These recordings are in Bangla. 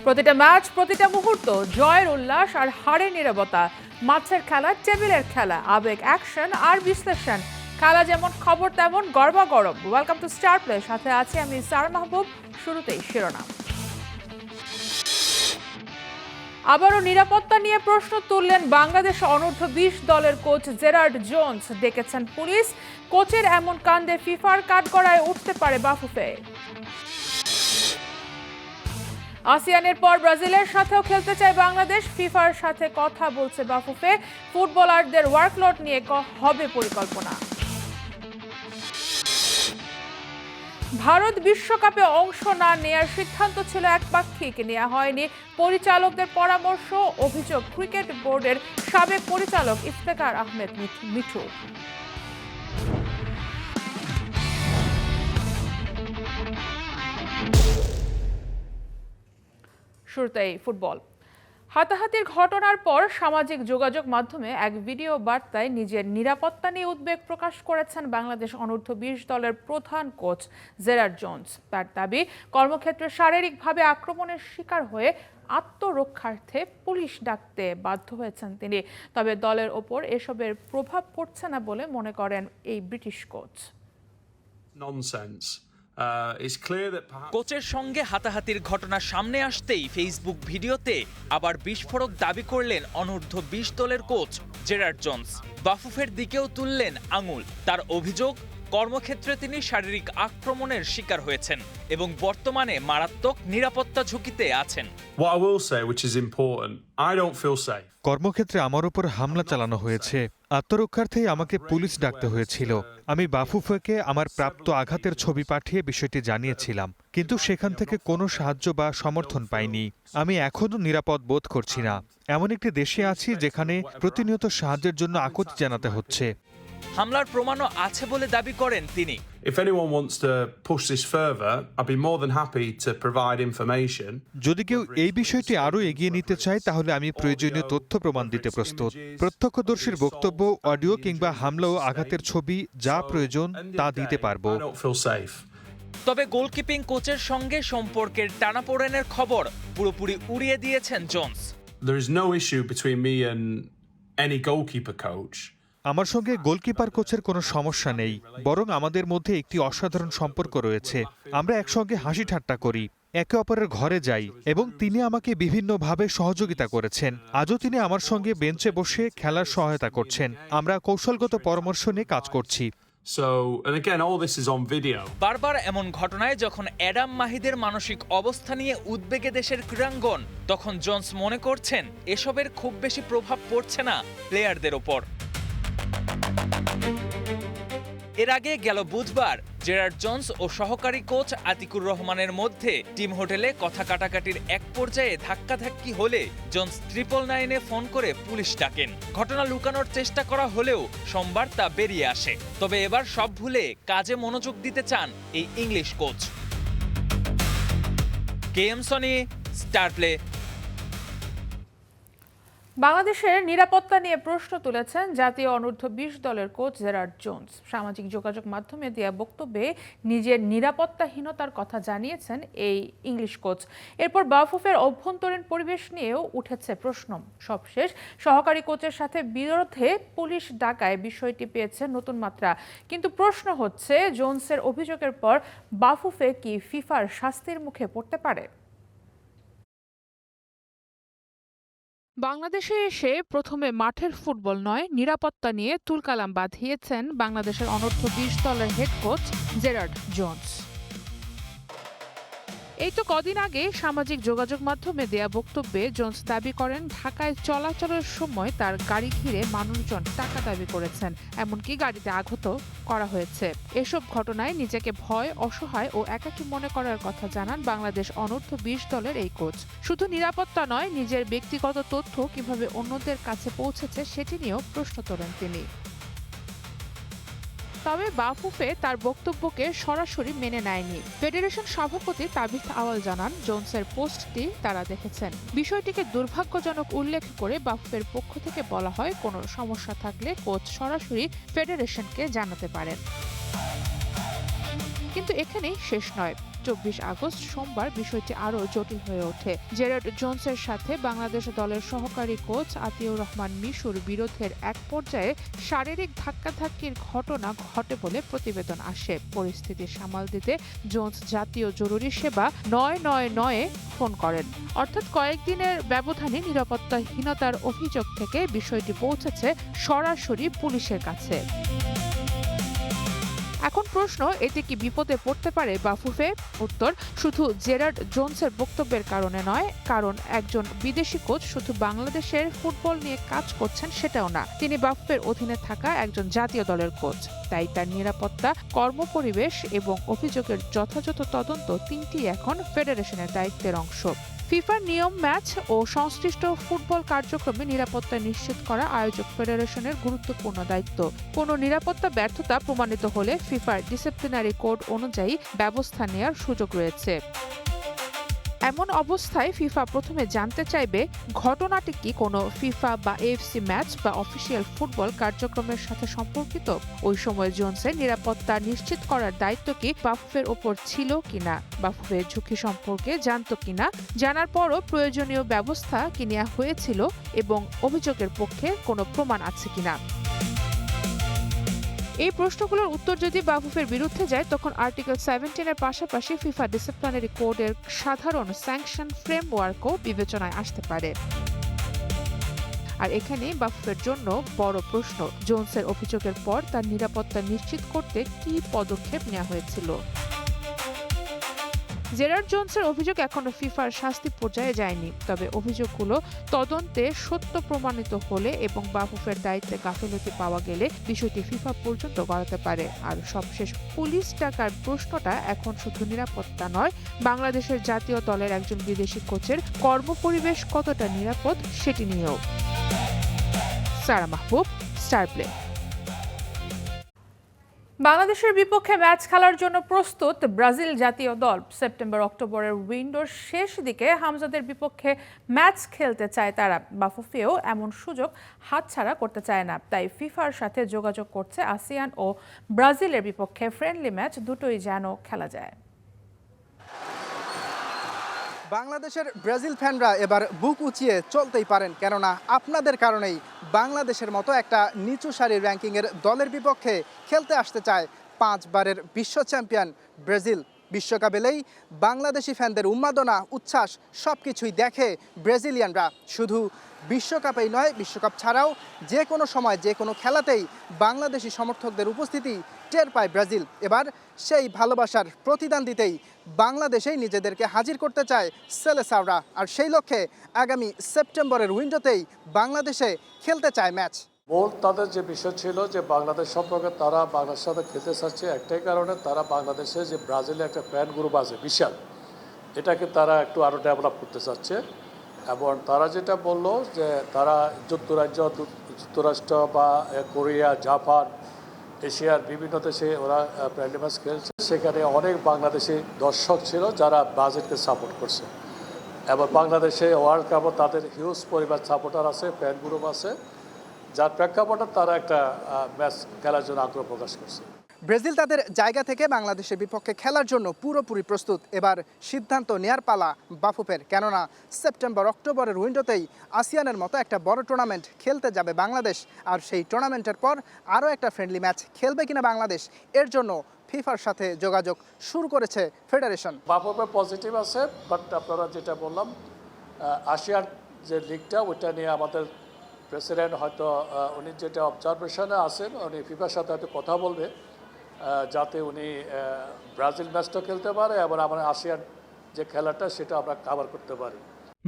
প্রতিটা ম্যাচ, প্রতিটা মুহূর্ত, জয়ের উল্লাস আর হারের নীরবতা। মাঠের খেলা, টেবিলের খেলা, আবেগ, অ্যাকশন আর বিশ্লেষণ। খেলা যেমন, খবর তেমন গরমাগরম। ওয়েলকাম টু স্টার প্লে, সাথে আছি আমি সারা মাহবুব। শুরুতেই শিরোনাম। আবারও নিরাপত্তা নিয়ে প্রশ্ন তুললেন বাংলাদেশ অনূর্ধ্ব-20 দলের কোচ জেরার্ড জোন্স। ডেকেছেন পুলিশ। কোচের এমন কাণ্ডে ফিফার কাঠগড়ায় উঠতে পারে বাফুফে। আসিয়ানের পর ব্রাজিলের সাথেও খেলতে চায় বাংলাদেশ। ফিফার সাথে কথা বলছে বাফুফে। ফুটবলারদের ওয়ার্কলোড নিয়ে হবে পরিকল্পনা। ভারত বিশ্বকাপে অংশ না নেয়ার সিদ্ধান্ত ছিল একপাক্ষিক, নেওয়া হয়নি পরিচালকদের পরামর্শ। অভিযোগ ক্রিকেট বোর্ডের সাবেক পরিচালক ইফতেখার আহমেদ মিঠু। শুরুতেই ফুটবল। হাতাহাতির ঘটনার পর সামাজিক যোগাযোগ মাধ্যমে এক ভিডিও বার্তায় নিজের নিরাপত্তা নিয়ে উদ্বেগ প্রকাশ করেছেন বাংলাদেশ অনূর্ধ্ব-20 দলের প্রধান কোচ জেরার্ড জোন্স। তার দাবি, কর্মক্ষেত্রে শারীরিকভাবে আক্রমণের শিকার হয়ে আত্মরক্ষার্থে পুলিশ ডাকতে বাধ্য হয়েছেন তিনি। তবে দলের ওপর এসবের প্রভাব পড়ছে না বলে মনে করেন এই ব্রিটিশ কোচ। কোচের সঙ্গে হাতাহাতির ঘটনা সামনে আসতেই ফেসবুক ভিডিওতে আবার বিস্ফোরক দাবি করলেন অনূর্ধ্ব-20 দলের কোচ জেরার্ড জোন্স। বাফুফের দিকেও তুললেন আঙুল। তার অভিযোগ, কর্মক্ষেত্রে তিনি শারীরিক আক্রমণের শিকার হয়েছেন এবং বর্তমানে মারাত্মক নিরাপত্তা ঝুঁকিতে আছেন। কর্মক্ষেত্রে আমার উপর হামলা চালানো হয়েছে। আত্মরক্ষার্থেই আমাকে পুলিশ ডাকতে হয়েছিল। আমি বাফুফেকে আমার প্রাপ্ত আঘাতের ছবি পাঠিয়ে বিষয়টি জানিয়েছিলাম, কিন্তু সেখান থেকে কোনো সাহায্য বা সমর্থন পাইনি। আমি এখনও নিরাপদ বোধ করছি না। এমন একটি দেশে আছি যেখানে প্রতিনিয়ত সাহায্যের জন্য আকুতি জানাতে হচ্ছে। হামলার প্রমাণও আছে বলে দাবি করেন তিনি। যদি কেউ এই বিষয়টি আরও এগিয়ে নিতে চায়, তাহলে আমি প্রয়োজনীয় তথ্য প্রমাণ দিতে প্রস্তুত। প্রত্যক্ষদর্শীর বক্তব্য, অডিও কিংবা হামলা ও আঘাতের ছবি, যা প্রয়োজন তা দিতে পারবো। তবে গোলকিপিং কোচের সঙ্গে সম্পর্কের টানাপোড়েনের খবর পুরোপুরি উড়িয়ে দিয়েছেন জোন্স। আমার সঙ্গে গোলকিপার কোচের কোনো সমস্যা নেই, বরং আমাদের মধ্যে একটি অসাধারণ সম্পর্ক রয়েছে। আমরা একসঙ্গে হাসি ঠাট্টা করি, একে অপরের ঘরে যাই এবং তিনি আমাকে বিভিন্নভাবে সহযোগিতা করেছেন। আজও তিনি আমার সঙ্গে বেঞ্চে বসে খেলার সহায়তা করছেন। আমরা কৌশলগত পরামর্শ নিয়ে কাজ করছি। বারবার এমন ঘটনায় যখন অ্যাডাম মাহিদের মানসিক অবস্থা নিয়ে উদ্বেগে দেশের ক্রীড়াঙ্গন, তখন জোন্স মনে করছেন এসবের খুব বেশি প্রভাব পড়ছে না প্লেয়ারদের ওপর। এর আগে গেল বুধবার জেরার্ড জোন্স ও সহকারী কোচ আতিকুর রহমানের মধ্যে টিম হোটেলে কথা কাটাকাটির এক পর্যায়ে ধাক্কাধাক্কি হলে জোন্স 999-এ ফোন করে পুলিশ ডাকেন। ঘটনা লুকানোর চেষ্টা করা হলেও সোমবার তা বেরিয়ে আসে। তবে এবার সব ভুলে কাজে মনোযোগ দিতে চান এই English coach. KM Sony, star play. বাংলাদেশের নিরাপত্তা নিয়ে প্রশ্ন তুলেছেন জাতীয় অনূর্ধ্ব-20 দলের কোচ জেরার্ড জোন্স। সামাজিক যোগাযোগ মাধ্যমে দেয়া বক্তব্যে নিজের নিরাপত্তাহীনতার কথা জানিয়েছেন এই ইংলিশ কোচ। এরপর বাফুফের অভ্যন্তরীণ পরিবেশ নিয়েও উঠেছে প্রশ্ন। সবশেষ সহকারী কোচের সাথে বিরোধে পুলিশ ডাকায় বিষয়টি পেয়েছে নতুন মাত্রা। কিন্তু প্রশ্ন হচ্ছে, জোন্সের অভিযোগের পর বাফুফে কি ফিফার শাস্তির মুখে পড়তে পারে? বাংলাদেশে এসে প্রথমে মাঠের ফুটবল নয়, নিরাপত্তা নিয়ে তুলকালাম বাঁধিয়েছেন বাংলাদেশের অনূর্ধ্ব-20 দলের হেড কোচ জেরার্ড জোন্স। এই তো কদিন আগে সামাজিক যোগাযোগ মাধ্যমে দেয়া বক্তব্যে জোন্স দাবি করেন ঢাকায় চলাচলের সময় তার গাড়ি ঘিরে মানুষজন টাকা দাবি করেছেন, এমনকি গাড়িতে আঘাতও করা হয়েছে। এসব ঘটনায় নিজেকে ভয়, অসহায় ও একাকী মনে করার কথা জানান বাংলাদেশ অনূর্ধ্ব-20 দলের এই কোচ। শুধু নিরাপত্তা নয়, নিজের ব্যক্তিগত তথ্য কিভাবে অন্যদের কাছে পৌঁছেছে সেটি নিয়েও প্রশ্ন তোলেন তিনি। তবে বাফুফে তার বক্তব্যকে সরাসরি মেনে নেয়নি। ফেডারেশন সভাপতি তাবিথ আওয়াল জানান, জোন্সের পোস্টটি তারা দেখেছেন। বিষয়টিকে দুর্ভাগ্যজনক উল্লেখ করে বাফুফের পক্ষ থেকে বলা হয়, কোনো সমস্যা থাকলে কোচ সরাসরি ফেডারেশনকে জানাতে পারেন। কিন্তু এখানেই শেষ নয়। 24 আগস্ট সোমবার বিষয়টি আরও জটিল হয়ে ওঠে। জেরার্ড জোন্সের সাথে বাংলাদেশ দলের সহকারী কোচ আতিউর রহমান মিশুর বিরোধের এক পর্যায়ে শারীরিক ধাক্কাধাক্কির ঘটনা ঘটে বলে প্রতিবেদন আসে। পরিস্থিতি সামাল দিতে জোন্স জাতীয় জরুরি সেবা ৯৯৯-এ ফোন করেন। অর্থাৎ কয়েকদিনের ব্যবধানে নিরাপত্তাহীনতার অভিযোগ থেকে বিষয়টি পৌঁছেছে সরাসরি পুলিশের কাছে। এখন প্রশ্ন, এতে কি বিপদে পড়তে পারে বাফুফে? উত্তর, শুধু জেরার্ড জোন্সের বক্তব্যের কারণে নয়, কারণ একজন বিদেশি কোচ শুধু বাংলাদেশের ফুটবল নিয়ে কাজ করছেন সেটাও না। তিনি বাফুফের অধীনে থাকা একজন জাতীয় দলের কোচ। তাই তার নিরাপত্তা, কর্মপরিবেশ এবং অভিযোগের যথাযথ তদন্ত তিনটি এখন ফেডারেশনের দায়িত্বের অংশ। ফিফার নিয়ম, ম্যাচ ও সংশ্লিষ্ট ফুটবল কার্যক্রমে নিরাপত্তা নিশ্চিত করা আয়োজক ফেডারেশনের গুরুত্বপূর্ণ দায়িত্ব। কোনো নিরাপত্তা ব্যর্থতা প্রমাণিত হলে ফিফার ডিসিপ্লিনারি কোড অনুযায়ী ব্যবস্থা নেওয়ার সুযোগ রয়েছে। এমন অবস্থায় ফিফা প্রথমে জানতে চাইবে ঘটনাটি কি কোনো ফিফা বা এএফসি ম্যাচ বা অফিসিয়াল ফুটবল কার্যক্রমের সাথে সম্পর্কিত। ওই সময় জোন্সের নিরাপত্তা নিশ্চিত করার দায়িত্ব কি বাফুফের ওপর ছিল কিনা, বাফুফের ঝুঁকি সম্পর্কে জানতো কিনা, জানার পরও প্রয়োজনীয় ব্যবস্থা কি নেওয়া হয়েছিল এবং অভিযোগের পক্ষে কোনো প্রমাণ আছে কিনা। এই প্রশ্নগুলোর উত্তর যদি বাফুফের বিরুদ্ধে যায়, তখন আর্টিকেল 17-এর পাশাপাশি ফিফা ডিসিপ্লিনারি কোডের সাধারণ স্যাংশন ফ্রেমওয়ার্কও বিবেচনায় আসতে পারে। আর এখানে বাফুফের জন্য বড় প্রশ্ন, জোন্সের অভিযোগের পর তার নিরাপত্তা নিশ্চিত করতে কী পদক্ষেপ নেওয়া হয়েছিল। জেরার্ড জোন্সের অভিযোগ এখনো ফিফার শাস্তি পর্যায়ে যায়নি, তবে অভিযোগগুলো তদন্তে সত্য প্রমাণিত হলে এবং বাফুফের দায়িত্বে গাফিলতি পাওয়া গেলে বিষয়টি ফিফা পর্যন্ত গড়াতে পারে। আর সবশেষ পুলিশ ডাকার প্রশ্নটা এখন শুধু নিরাপত্তা নয়, বাংলাদেশের জাতীয় দলের একজন বিদেশি কোচের কর্মপরিবেশ কতটা নিরাপদ সেটি নিয়েও। সারা মাহবুব, স্টার প্লে। বাংলাদেশের বিপক্ষে ম্যাচ খেলার জন্য প্রস্তুত ব্রাজিল জাতীয় দল। সেপ্টেম্বর-অক্টোবরের উইন্ডোর শেষ দিকে হামজাদের বিপক্ষে ম্যাচ খেলতে চায় তারা। বাফুফেও এমন সুযোগ হাতছাড়া করতে চায় না। তাই ফিফার সাথে যোগাযোগ করছে আসিয়ান ও ব্রাজিলের বিপক্ষে ফ্রেন্ডলি ম্যাচ দুটোই যেন খেলা যায়। বাংলাদেশের ব্রাজিল ফ্যানরা এবার বুক উঁচিয়ে চলতেই পারেন, কেননা আপনাদের কারণেই বাংলাদেশের মতো একটা নিচু সারির র্যাঙ্কিংয়ের দলের বিপক্ষে খেলতে আসতে চায় 5 বারের বিশ্ব চ্যাম্পিয়ন ব্রাজিল। বিশ্বকাপ এলেই বাংলাদেশি ফ্যানদের উন্মাদনা, উচ্ছ্বাস সবকিছুই দেখে ব্রাজিলিয়ানরা। শুধু বিশ্বকাপেই নয়, বিশ্বকাপ ছাড়াও যে কোনো সময় যে কোনো খেলাতেই বাংলাদেশি সমর্থকদের উপস্থিতি টের পায় ব্রাজিল। এবার সেই ভালোবাসার প্রতিদান দিতেই বাংলাদেশেই নিজেদেরকে হাজির করতে চায় সেলেসাওরা। আর সেই লক্ষ্যে আগামী সেপ্টেম্বরের উইন্ডোতেই বাংলাদেশে খেলতে চায় ম্যাচ। মূল তাদের যে বিষয় ছিল যে বাংলাদেশ সম্পর্কে তারা বাংলাদেশের সাথে খেলতে চাচ্ছে একটাই কারণে, তারা বাংলাদেশে যে ব্রাজিলে একটা ফ্যান গ্রুপ আছে বিশাল, এটাকে তারা একটু আরও ডেভেলপ করতে চাচ্ছে। এবং তারা যেটা বললো যে তারা যুক্তরাষ্ট্র বা কোরিয়া, জাপান, এশিয়ার বিভিন্ন দেশে ওরা ফ্রেন্ডলি ম্যাচ খেলছে, সেখানে অনেক বাংলাদেশি দর্শক ছিল যারা ব্রাজিলকে সাপোর্ট করছে। এবং বাংলাদেশে ওয়ার্ল্ড কাপও তাদের হিউজ পরিমাণ সাপোর্টার আছে, ফ্যান গ্রুপ আছে, যার প্রেক্ষাপটে তারা একটা ম্যাচ খেলার জন্য আগ্রহ প্রকাশ করছে। ব্রাজিল তাদের জায়গা থেকে বাংলাদেশের বিপক্ষে খেলার জন্য পুরোপুরি প্রস্তুত। এবার সিদ্ধান্ত নেয়ার পালা বাফুফের, কেননা সেপ্টেম্বর-অক্টোবরের উইন্ডোতেই আসিয়ানের মতো একটা বড় টুর্নামেন্ট খেলতে যাবে বাংলাদেশ। আর সেই টুর্নামেন্টের পর আরও একটা ফ্রেন্ডলি ম্যাচ খেলবে কিনা বাংলাদেশ, এর জন্য ফিফার সাথে যোগাযোগ শুরু করেছে ফেডারেশন। বাফুফে পজিটিভ আছে, বাট আপনারা যেটা বললাম আসিয়ার যে লিগটা ওইটা নিয়ে আমাদের প্রেসিডেন্ট হয়তো উনি যেটা অবজারভেশনে আছেন, উনি ফিফার সাথে হয়তো কথা বলবে যাতে উনি ব্রাজিল ম্যাচটা খেলতে পারে এবং আমরা আসিয়ান যে খেলাটা সেটা আমরা কভার করতে পারি।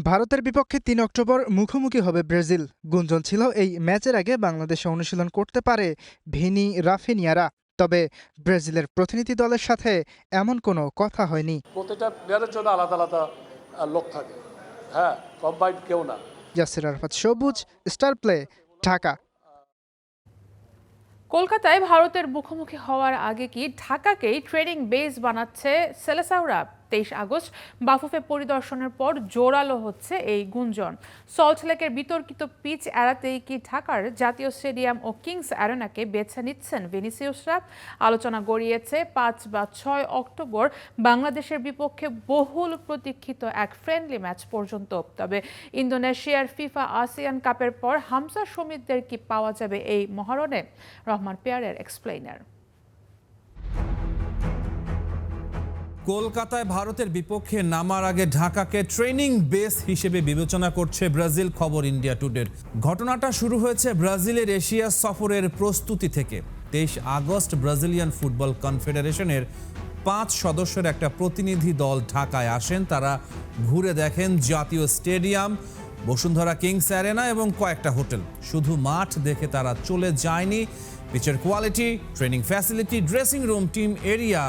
ভারতের বিপক্ষে 3 অক্টোবর মুখোমুখি হবে ব্রাজিল। গুঞ্জন ছিল এই ম্যাচের আগে বাংলাদেশে অনুশীলন করতে পারে ভিনি, রাফিনিয়ারা। তবে ব্রাজিলের প্রতিনিধি দলের সাথে এমন কোনো কথা হয়নি। প্রতিটা প্লেয়ারের জন্য আলাদা আলাদা লোক থাকে, হ্যাঁ, কম্বাইন্ড কেউ না। ইয়াসির আরাফাত সবুজ, স্টার প্লে, ঢাকা। কলকাতায় ভারতের মুখোমুখি হওয়ার আগে কি ঢাকাকেই ট্রেনিং বেস বানাচ্ছে সেলেসাওরা? 23 আগস্ট বাফুফে পরিদর্শনের পর জোরালো হচ্ছে এই গুঞ্জন। সল্টলেকের বিতর্কিত পিচ এড়াতেই কি ঢাকার জাতীয় স্টেডিয়াম ও কিংস অ্যারেনাকে বেছে নিচ্ছেন ভিনিসিয়াসরা? আলোচনা গড়িয়েছে 5 বা 6 অক্টোবর বাংলাদেশের বিপক্ষে বহুল প্রতীক্ষিত এক ফ্রেন্ডলি ম্যাচ পর্যন্ত। তবে ইন্দোনেশিয়ার ফিফা আসিয়ান কাপের পর হামজা সমিতদের কি পাওয়া যাবে এই মহারণে? রহমান পেয়ারের এক্সপ্লেইনার। কলকাতায় ভারতের বিপক্ষে নামার আগে ঢাকাকে ট্রেনিং বেস হিসেবে বিবেচনা করছে ব্রাজিল, খবর ইন্ডিয়া টুডের। ঘটনাটা শুরু হয়েছে ব্রাজিলের এশিয়া সফরের প্রস্তুতি থেকে। 23 আগস্ট ব্রাজিলিয়ান ফুটবল কনফেডারেশনের 5 সদস্যের একটা প্রতিনিধি দল ঢাকায় আসেন। তারা ঘুরে দেখেন জাতীয় স্টেডিয়াম, বসুন্ধরা কিংস অ্যারেনা এবং কয়েকটা হোটেল। শুধু মাঠ দেখে তারা চলে যায়নি, পিচের quality, training facility, dressing room, team area,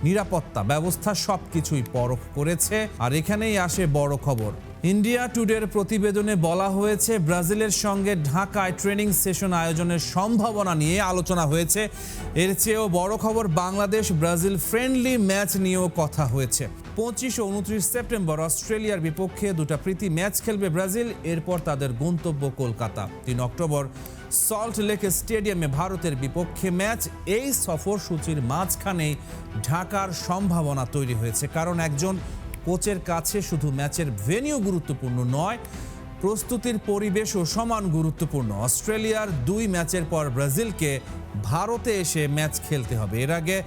নিরাপত্তা ব্যবস্থা সবকিছুই পরখ করেছে। আর এখানেই আসে বড় খবর। ইন্ডিয়া টুডের প্রতিবেদনে বলা হয়েছে ব্রাজিলের সঙ্গে ঢাকায় ট্রেনিং সেশন আয়োজনের সম্ভাবনা নিয়ে আলোচনা হয়েছে। এর চেয়েও বড় খবর, বাংলাদেশ ব্রাজিল ফ্রেন্ডলি ম্যাচ নিয়েও কথা হয়েছে। 25 ও 29 সেপ্টেম্বর অস্ট্রেলিয়ার বিপক্ষে দুটো প্রীতি ম্যাচ খেলবে ব্রাজিল। এরপর তাদের গন্তব্য কলকাতা। 3 অক্টোবর সল্ট লেক স্টেডিয়ামে ভারতের বিপক্ষে ম্যাচ। এই সফর সূচির মাঝখানেই ঢাকার সম্ভাবনা তৈরি হয়েছে, কারণ একজন কোচের কাছে শুধু ম্যাচের ভেন্যু গুরুত্বপূর্ণ নয়, প্রস্তুতির পরিবেশও সমান গুরুত্বপূর্ণ। অস্ট্রেলিয়ার 2 ম্যাচের পর ব্রাজিলকে ভারতে এসে ম্যাচ খেলতে হবে। এর আগে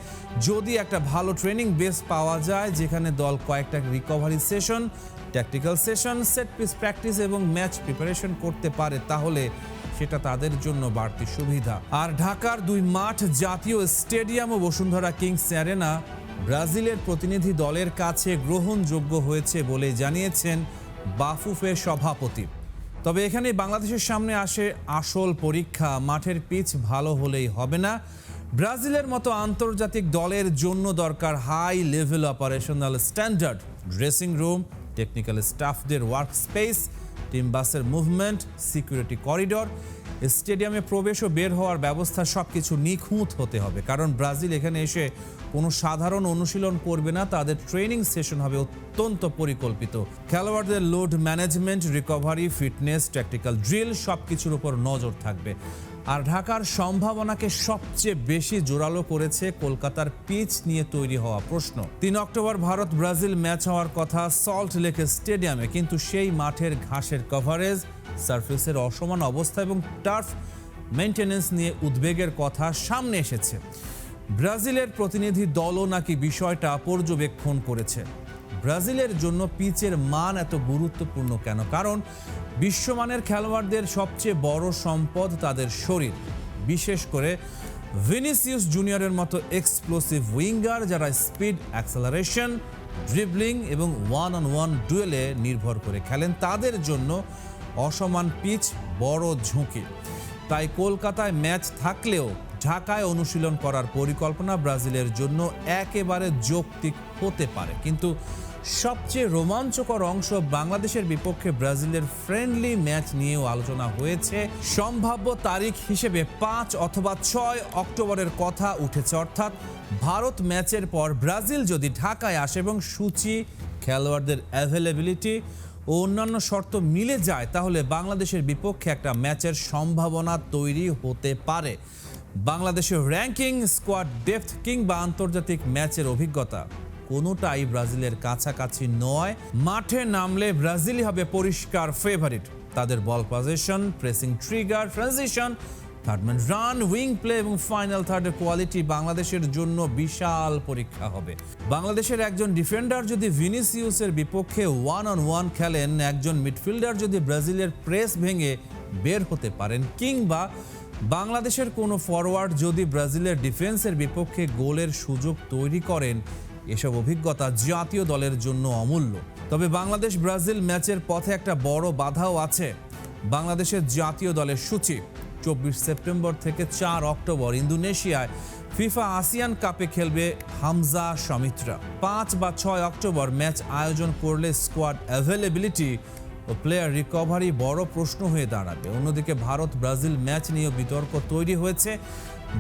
যদি একটা ভালো ট্রেনিং বেস পাওয়া যায়, যেখানে দল কয়েকটা recovery session, tactical session, set piece practice এবং ম্যাচ প্রিপারেশন করতে পারে, তাহলে সেটা তাদের জন্য বাড়তি সুবিধা। আর ঢাকার 2 মাঠ, জাতীয় স্টেডিয়াম ও বসুন্ধরা কিংস অ্যারেনা, ব্রাজিলের প্রতিনিধি দলের কাছে গ্রহণযোগ্য হয়েছে বলে জানিয়েছেন বাফুফে সভাপতি। তবে এখানে বাংলাদেশের সামনে আসে আসল পরীক্ষা। মাঠের পিচ ভালো হলেই হবে না। ব্রাজিলের মতো আন্তর্জাতিক দলের জন্য দরকার high level operational standard, dressing room, technical স্টাফদের ওয়ার্ক স্পেস, টিম বাসের মুভমেন্ট, সিকিউরিটি করিডর, স্টেডিয়ামে প্রবেশ ও বের হওয়ার ব্যবস্থা সবকিছু নিখুঁত হতে হবে। কারণ ব্রাজিল এখানে এসে কোনো সাধারণ অনুশীলন করবে না, তাদের ট্রেনিং সেশন হবে অত্যন্ত পরিকল্পিত। খেলোয়াড়দের load management, recovery, fitness, tactical drill সবকিছুর উপর নজর থাকবে। আর ঢাকার সম্ভাবনাকে সবচেয়ে বেশি জোরালো করেছে কলকাতার পিচ নিয়ে তৈরি হওয়া প্রশ্ন। 3 অক্টোবর ভারত ব্রাজিল ম্যাচ হওয়ার কথা সল্ট লেক স্টেডিয়ামে, কিন্তু সেই মাঠের ঘাসের কভারেজ, সারফেসের অসমান অবস্থা এবং টার্ফ মেইনটেনেন্স নিয়ে উদ্বেগের কথা সামনে এসেছে। ব্রাজিলের প্রতিনিধি দলও নাকি বিষয়টা পর্যবেক্ষণ করেছে। ব্রাজিলের জন্য পিচের মান এত গুরুত্বপূর্ণ কেন? কারণ বিশ্বমানের খেলোয়াড়দের সবচেয়ে বড় সম্পদ তাদের শরীর, বিশেষ করে ভিনিসিয়াস জুনিয়রের মতো এক্সপ্লোসিভ উইঙ্গার, যারা স্পিড, অ্যাক্সেলারেশন, ড্রিবলিং এবং 1-on-1 ডুয়েলে নির্ভর করে খেলেন। তাদের জন্য অসমান পিচ বড় ঝুঁকি। তাই কলকাতায় ম্যাচ থাকলেও ঢাকায় অনুশীলন করার পরিকল্পনা ব্রাজিলের জন্য একেবারে যৌক্তিক হতে পারে। কিন্তু সবচেয়ে রোমাঞ্চকর অংশ, বাংলাদেশের বিপক্ষে ব্রাজিলের ফ্রেন্ডলি ম্যাচ নিয়েও আলোচনা হয়েছে। সম্ভাব্য তারিখ হিসেবে 5 অথবা 6 অক্টোবরের কথা উঠেছে। অর্থাৎ ভারত ম্যাচের পর ব্রাজিল যদি ঢাকায় আসে এবং সূচি, খেলোয়াড়দের অ্যাভেলেবিলিটি ও অন্যান্য শর্ত মিলে যায়, তাহলে বাংলাদেশের বিপক্ষে একটা ম্যাচের সম্ভাবনা তৈরি হতে পারে। বাংলাদেশের র্যাঙ্কিং, স্কোয়াড ডেপথ কিংবা আন্তর্জাতিক ম্যাচের অভিজ্ঞতা কোনোটাই ব্রাজিলের কাছাকাছি নয়। মাঠে নামলে ব্রাজিলই হবে পরিষ্কার ফেভারিট। তাদের ball position, pressing trigger, transition, third man run, wing play এবং ফাইনাল থার্ডের কোয়ালিটি বাংলাদেশের জন্য বিশাল পরীক্ষা হবে। বাংলাদেশের একজন ডিফেন্ডার যদি ভিনিসিয়াসের বিপক্ষে 1-on-1 খেলেন, একজন মিডফিল্ডার যদি ব্রাজিলের প্রেস ভেঙে বের হতে পারেন, কিংবা বাংলাদেশের কোনো ফরওয়ার্ড যদি ব্রাজিলের ডিফেন্সের বিপক্ষে গোলের সুযোগ তৈরি করেন, এসব অভিজ্ঞতা জাতীয় দলের জন্য অমূল্য। তবে বাংলাদেশ ব্রাজিল ম্যাচের পথে একটা বড় বাধাও আছে। বাংলাদেশের জাতীয় দলের সূচি 24 সেপ্টেম্বর থেকে 4 অক্টোবর ইন্দোনেশিয়ায় ফিফা আসিয়ান কাপে খেলবে হামজা সমিতরা। 5 বা 6 অক্টোবর ম্যাচ আয়োজন করলে স্কোয়াড অ্যাভেলেবিলিটি ও প্লেয়ার রিকভারি বড় প্রশ্ন হয়ে দাঁড়াবে। অন্যদিকে ভারত ব্রাজিল ম্যাচ নিয়ে বিতর্ক তৈরি হয়েছে।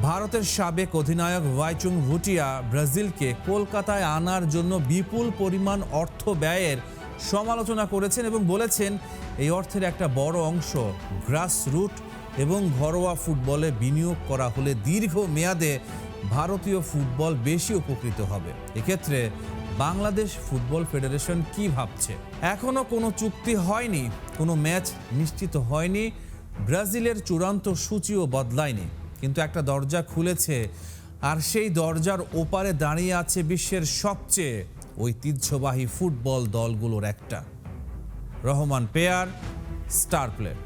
ভারতের সাবেক অধিনায়ক ভাইচুং ভুটিয়া ব্রাজিলকে কলকাতায় আনার জন্য বিপুল পরিমাণ অর্থ ব্যয়ের সমালোচনা করেছেন এবং বলেছেন এই অর্থের একটা বড় অংশ গ্রাসরুট এবং ঘরোয়া ফুটবলে বিনিয়োগ করা হলে দীর্ঘ মেয়াদে ভারতীয় ফুটবল বেশি উপকৃত হবে। এক্ষেত্রে বাংলাদেশ ফুটবল ফেডারেশন কি ভাবছে? এখনো কোনো চুক্তি হয়নি, কোনো ম্যাচ নিশ্চিত হয়নি, ব্রাজিলের চূড়ান্ত সূচিও বদলায়নি, কিন্তু একটা দরজা খুলেছে আর সেই দরজার ওপারে দাঁড়িয়ে আছে বিশ্বের সবচেয়ে ঐতিহ্যবাহী ফুটবল দলগুলোর একটা। Rahman pair, star player.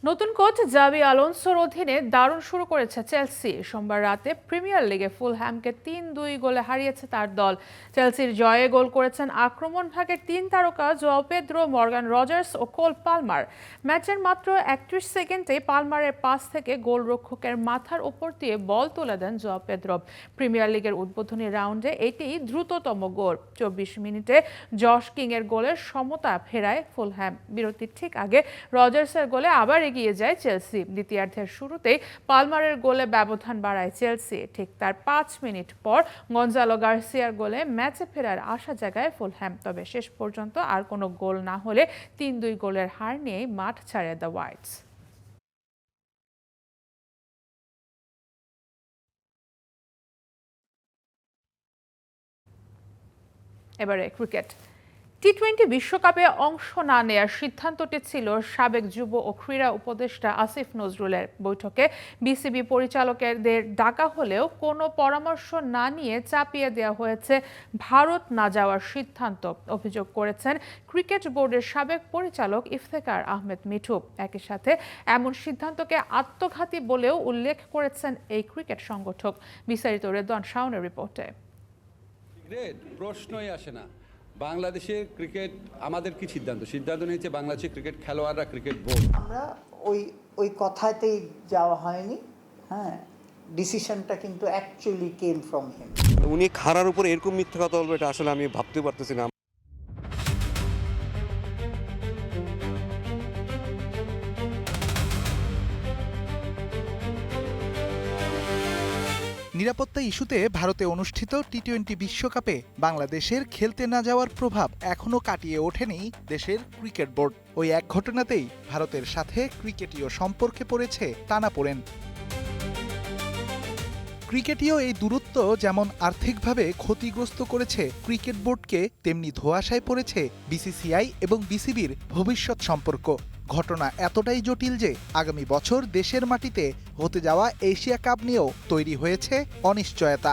নতুন কোচ জাবি আলোনসোর অধীনে দারুণ শুরু করেছে চেলসি। সোমবার রাতে প্রিমিয়ার লিগে ফুলহ্যামকে ৩-২ গোলে হারিয়েছে তার দল। চেলসির জয়ে গোল করেছেন আক্রমণ ভাগের ৩ তারকা জোয়াও পেদ্রো, মর্গান রজার্স ও কোল পালমার। ম্যাচের মাত্র ৩১ সেকেন্ডে পালমারের পাস থেকে গোলরক্ষকের মাথার ওপর দিয়ে বল তুলে দেন জোয়াও পেদ্রো। প্রিমিয়ার লিগের উদ্বোধনী রাউন্ডে এটি দ্রুততম গোল। ২৪ মিনিটে জশ কিংয়ের গোলের সমতা ফেরায় ফুলহ্যাম। বিরতির ঠিক আগে রজার্সের গোলে আবার এগিয়ে যায় চেলসি। দ্বিতীয়ার্ধের শুরুতেই পালমারের গোলে ব্যবধান বাড়ায় চেলসি। ঠিক তার ৫ মিনিট পর গঞ্জালো গার্সিয়ার গোলে ম্যাচে ফেরার আশা জাগায় ফুলহ্যাম। তবে শেষ পর্যন্ত আর কোনো গোল না হলে ৩-২ গোলের হার নিয়েই মাঠ ছাড়ে দ্য হোয়াইটস। এবারে ক্রিকেট। টি-20 বিশ্বকাপে অংশ না নেয়ার সিদ্ধান্তটি ছিল সাবেক যুব ও ক্রীড়া উপদেষ্টা আসিফ নজরুলের। বৈঠকে বিসিবি পরিচালকদের ডাকা হলেও কোনো পরামর্শ না নিয়ে চাপিয়ে দেওয়া হয়েছে ভারত না যাওয়ার সিদ্ধান্ত, অভিযোগ করেছেন ক্রিকেট বোর্ডের সাবেক পরিচালক ইফতেখার আহমেদ মিঠু। একই সাথে এমন সিদ্ধান্তকে আত্মঘাতী বলেও উল্লেখ করেছেন এই ক্রিকেট সংগঠক। বিস্তারিত রেদওয়ান শাওনের রিপোর্টে। প্রশ্নই আসে না। বাংলাদেশের ক্রিকেট আমাদের কি সিদ্ধান্ত নিয়েছে বাংলাদেশের ক্রিকেট খেলোয়াড়রা, ক্রিকেট বোর্ড। আমরা ওই কথাতেই যাওয়া হয়নি। হ্যাঁ, ডিসিশনটা কিন্তু অ্যাকচুয়ালি কেম ফ্রম হিম। উনি খারার উপর এরকম মিথ্যা কথা বলবে এটা আসলে আমি ভাবতে পারতেছি না। নিরাপত্তা ইস্যুতে ভারতে অনুষ্ঠিত টি-20 বিশ্বকাপে বাংলাদেশের খেলতে না যাওয়ার প্রভাব এখনও কাটিয়ে ওঠেনি দেশের ক্রিকেট বোর্ড। ওই এক ঘটনাতেই ভারতের সাথে ক্রিকেটীয় সম্পর্কে পড়েছে টানাপোড়েন। ক্রিকেটীয় এই দূরত্ব যেমন আর্থিকভাবে ক্ষতিগ্রস্ত করেছে ক্রিকেট বোর্ডকে, তেমনি ধোঁয়াশায় পড়েছে বিসিসিআই এবং বিসিবির ভবিষ্যৎ সম্পর্ক। ঘটনা এতটাই জটিল যে আগামী বছর দেশের মাটিতে হতে যাওয়া এশিয়া কাপ নিয়েও তৈরি হয়েছে অনিশ্চয়তা।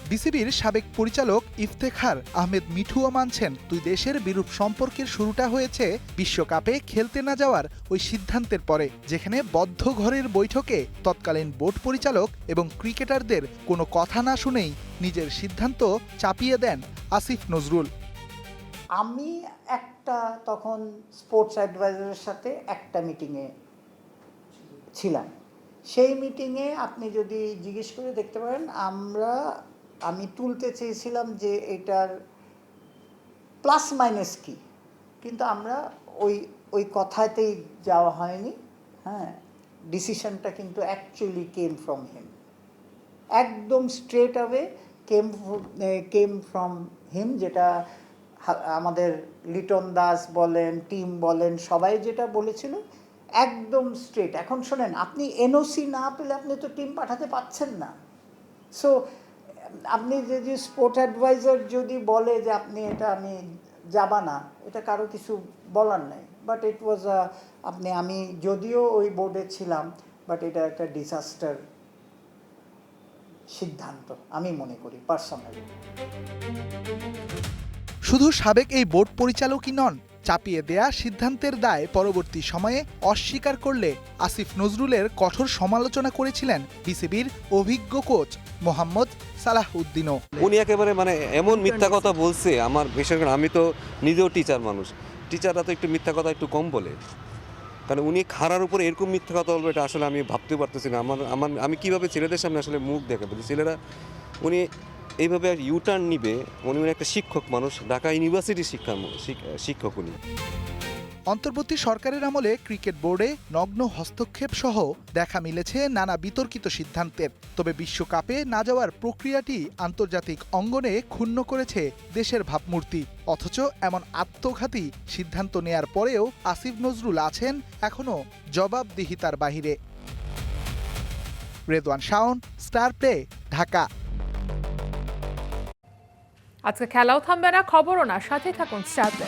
বিসিবির সাবেক পরিচালক ইফতেখার আহমেদ মিঠুও মানছেন দুই দেশের বিরূপ সম্পর্কের শুরুটা হয়েছে বিশ্বকাপে খেলতে না যাওয়ার ওই সিদ্ধান্তের পরে, যেখানে বদ্ধ ঘরের বৈঠকে তৎকালীন বোর্ড পরিচালক এবং ক্রিকেটারদের কোনো কথা না শুনেই নিজের সিদ্ধান্ত চাপিয়ে দেন আসিফ নজরুল। আমি তখন স্পোর্টস অ্যাডভাইজারের সাথে একটা মিটিংয়ে ছিলাম। সেই মিটিংয়ে আপনি যদি জিজ্ঞেস করে দেখতে পারেন, আমি তুলতে চেয়েছিলাম যে এটার প্লাস মাইনাস কি, কিন্তু আমরা ওই কথাতেই যাওয়া হয়নি। হ্যাঁ, ডিসিশনটা কিন্তু অ্যাকচুয়ালি কেম ফ্রম হিম, একদম straight away came from him. যেটা আমাদের লিটন দাস বলেন, টিম বলেন, সবাই যেটা বলেছিল একদম স্ট্রেট। এখন শোনেন, আপনি এনওসি না পেলে আপনি তো টিম পাঠাতে পারছেন না। সো আপনি যদি স্পোর্ট অ্যাডভাইজার যদি বলে যে আপনি আমি যাবা না, এটা কারো কিছু বলার নেই। বাট ইট ওয়াজ আমি যদিও ওই বোর্ডে ছিলাম, বাট এটা একটা ডিজাস্টার সিদ্ধান্ত আমি মনে করি পার্সোনালি। শুধু সাবেক এই বোর্ড পরিচালকই নন, চাপিয়ে দেয়া সিদ্ধান্তের দায় পরবর্তী সময়ে অস্বীকার করলে আসিফ নজরুলের কঠোর সমালোচনা করেছিলেন বিসিবির অভিজ্ঞ কোচ মোহাম্মদ সালাহ উদ্দিনও। উনি একেবারে এমন মিথ্যা কথা বলছে, আমার বিশেষ করে আমি তো নিজেও টিচার মানুষ, টিচাররা তো একটু মিথ্যা কথা একটু কম বলে, কারণ উনি খারার উপর এরকম মিথ্যা কথা বলবে এটা আসলে আমি ভাবতে পারতেছি না। আমি কিভাবে ছেলেদের সামনে আসলে মুখ দেখাবো? ছেলেরা উনি এইভাবে ইউটার্ন নিবে, উনি একটা শিক্ষক মানুষ, ঢাকা ইউনিভার্সিটির শিক্ষক উনি। অন্তর্বর্তী সরকারের আমলে ক্রিকেট বোর্ডে নগ্ন হস্তক্ষেপ সহ দেখা মিলেছে নানা বিতর্কিত সিদ্ধান্তের। তবে বিশ্বকাপে না যাওয়ার প্রক্রিয়াটি আন্তর্জাতিক অঙ্গনে ক্ষুণ্ণ করেছে দেশের ভাবমূর্তি। অথচ এমন আত্মঘাতী সিদ্ধান্ত নেয়ার পরেও আসিফ নজরুল আছেন এখনও জবাবদিহিতার বাহিরে। Redwan Shaon, star play, Dhaka. আজকে খেলাও থামবে না, খবরও না, সাথে থাকুন স্টার প্লে।